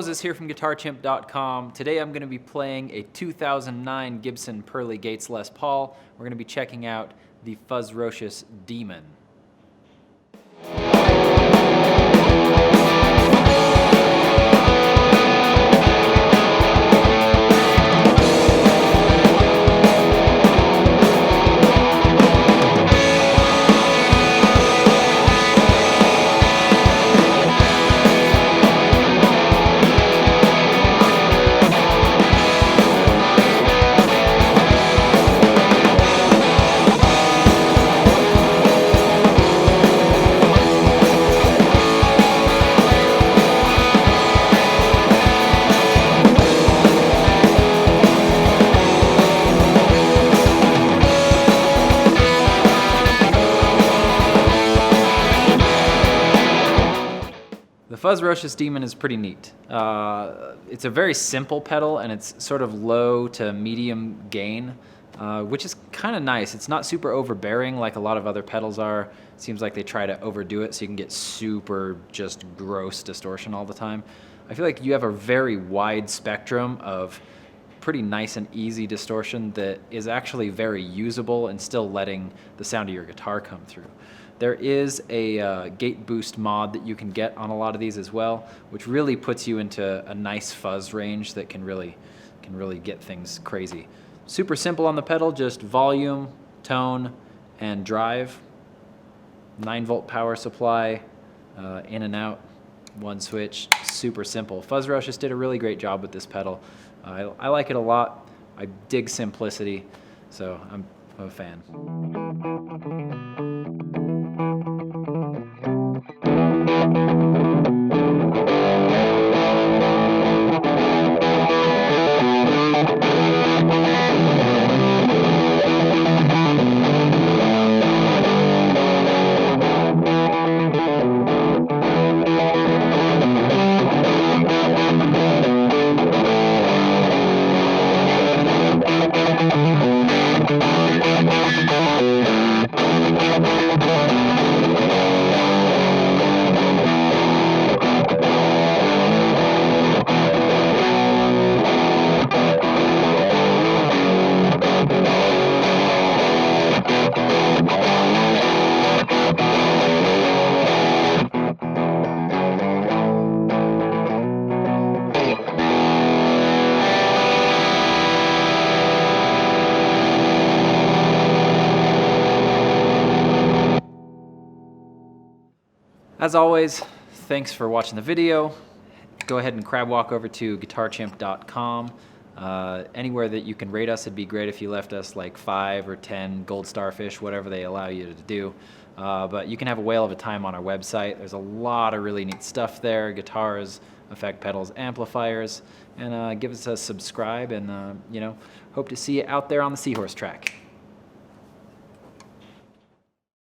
Moses here from GuitarChimp.com. Today I'm going to be playing a 2009 Gibson Pearly Gates Les Paul. We're going to be checking out the Fuzzrocious Demon. The Fuzzrocious Demon is pretty neat. It's a very simple pedal and it's sort of low to medium gain, which is kind of nice. It's not super overbearing like a lot of other pedals are. It seems like they try to overdo it so you can get super just gross distortion all the time. I feel like you have a very wide spectrum of pretty nice and easy distortion that is actually very usable and still letting the sound of your guitar come through. There is a gate boost mod that you can get on a lot of these as well, which really puts you into a nice fuzz range that can really get things crazy. Super simple on the pedal, just volume, tone, and drive. 9-volt power supply, in and out, one switch, super simple. Fuzzrocious did a really great job with this pedal. I like it a lot. I dig simplicity, so I'm a fan. As always, thanks for watching the video. Go ahead and crab walk over to GuitarChimp.com. Anywhere that you can rate us, it'd be great if you left us like 5 or 10 gold starfish, whatever they allow you to do. But you can have a whale of a time on our website. There's a lot of really neat stuff there: guitars, effect pedals, amplifiers, and give us a subscribe, and hope to see you out there on the Seahorse track.